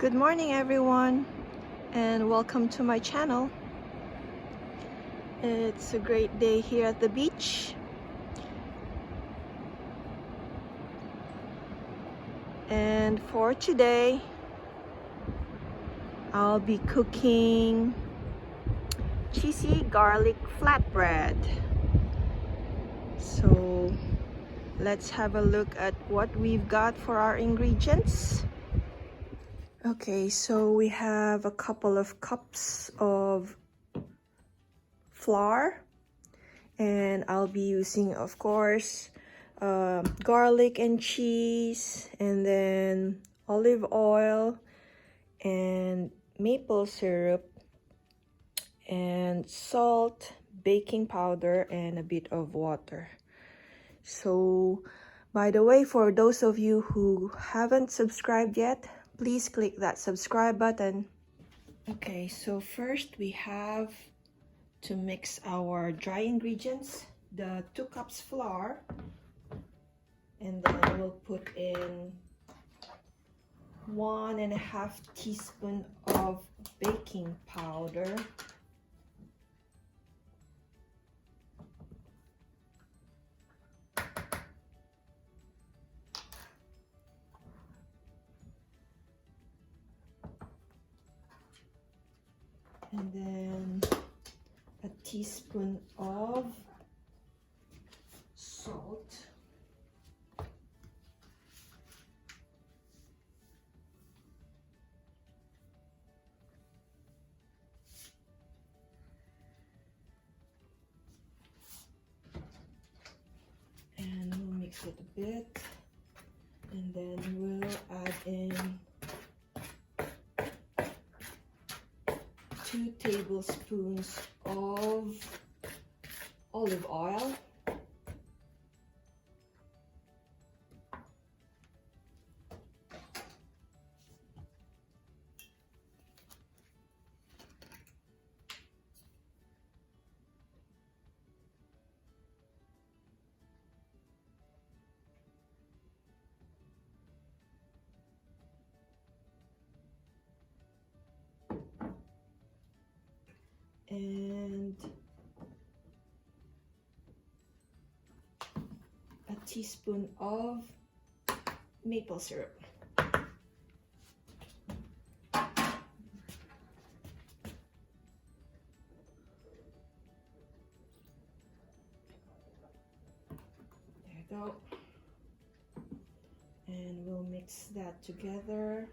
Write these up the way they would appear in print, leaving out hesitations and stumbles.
Good morning everyone, and welcome to my channel. It's a great day here at the beach, and for today I'll be cooking cheesy garlic flatbread. So let's have a look at what we've got for our ingredients. Okay, so we have a couple of cups of flour, and I'll be using, of course, garlic and cheese, and then olive oil and maple syrup and salt, baking powder, and a bit of water. So by the way, for those of you who haven't subscribed yet, please click that subscribe button. Okay, so first we have to mix our dry ingredients, the 2 cups flour, and then we'll put in 1.5 teaspoon of baking powder, and then a teaspoon of salt, and we'll mix it a bit, and then we'll add in 2 tablespoons of olive oil, and a teaspoon of maple syrup. There you go. And we'll mix that together.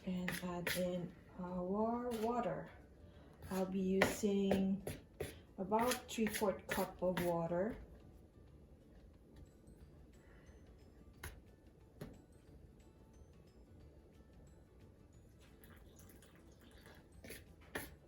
And add in our water. I'll be using about 3/4 cup of water.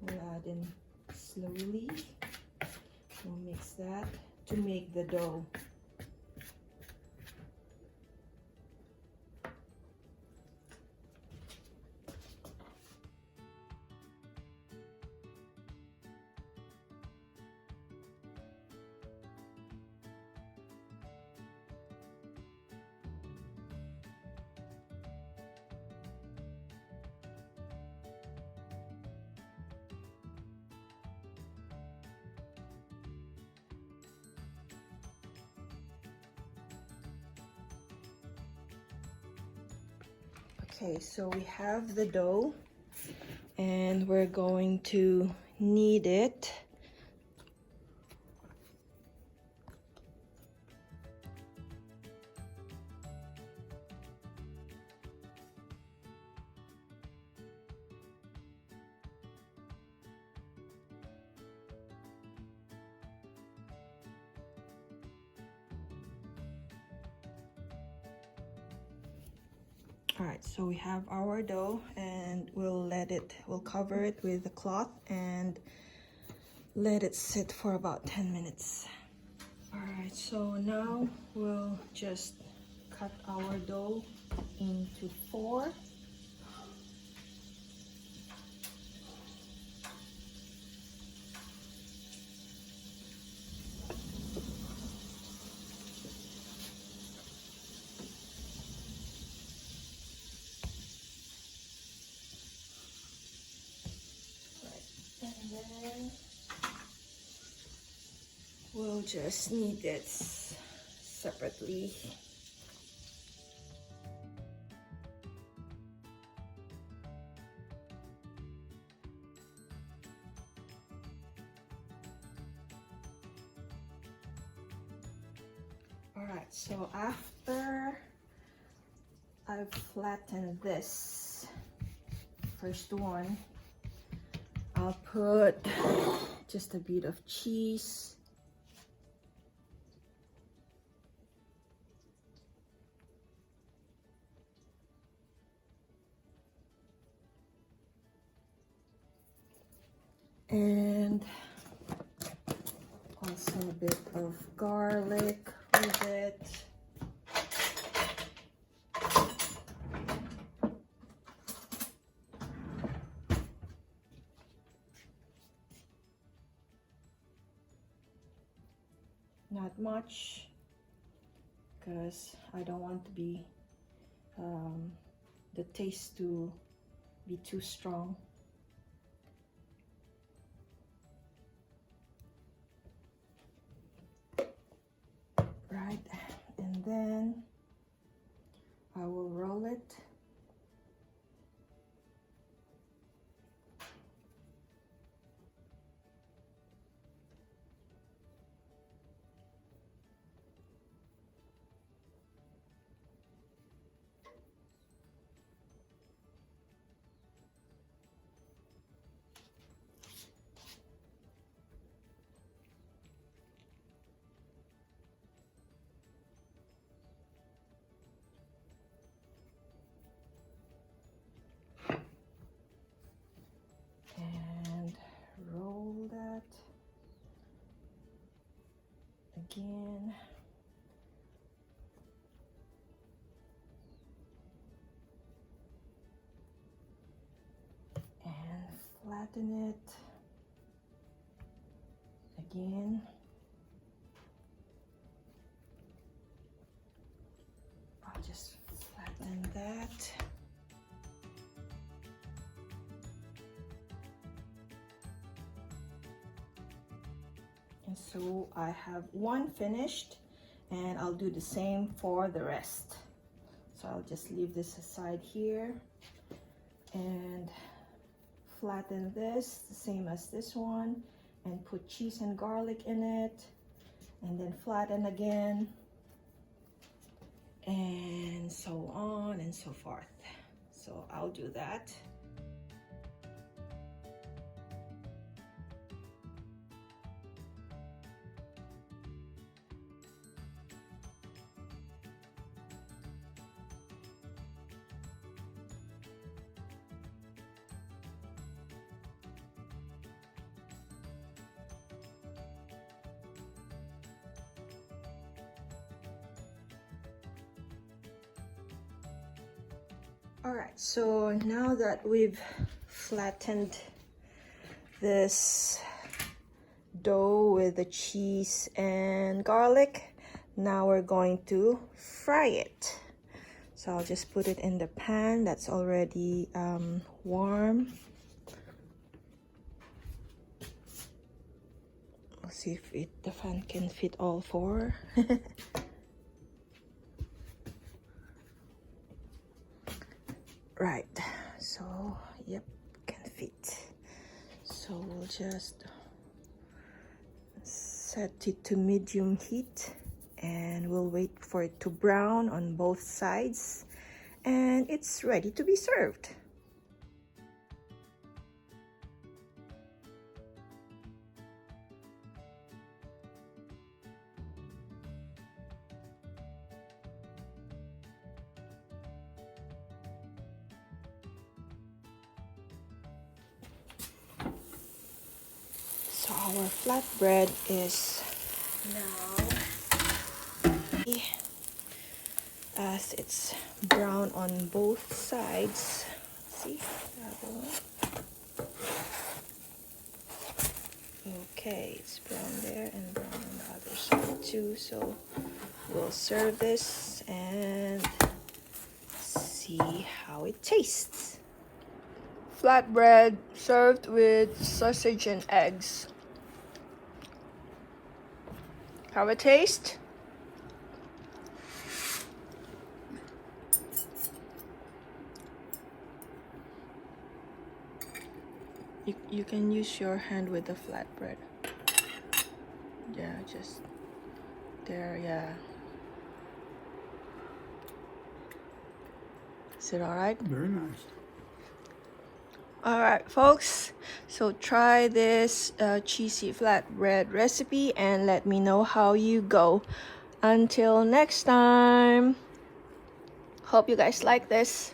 We'll add in slowly. We'll mix that to make the dough. Okay, so we have the dough, and we're going to knead it. All right, so we have our dough, and we'll cover it with a cloth and let it sit for about 10 minutes. All right, so now we'll just cut our dough into 4. And then we'll just knead it separately. Alright, so after I've flattened this first one, I'll put just a bit of cheese. And also a bit of garlic with it. Not much, because I don't want to be the taste to be too strong. Right, and then I will roll it. And roll that again. And flatten it again. I'll just flatten that. And so I have one finished, and I'll do the same for the rest. So I'll just leave this aside here and flatten this the same as this one, and put cheese and garlic in it, and then flatten again, and so on and so forth. So I'll do that. Alright, so now that we've flattened this dough with the cheese and garlic, now we're going to fry it. So I'll just put it in the pan that's already warm. We'll see if the fan can fit all four. Right, so yep, can fit. So we'll just set it to medium heat, and we'll wait for it to brown on both sides, and it's ready to be served. So our flatbread is now, as it's brown on both sides. See the other one? Okay, it's brown there and brown on the other side too. So we'll serve this and see how it tastes. flatbread served with sausage and eggs. Have a taste? You can use your hand with the flatbread. Yeah, just there, yeah. Is it alright? Very nice. Alright, folks. So try this cheesy flatbread recipe and let me know how you go. Until next time. Hope you guys like this.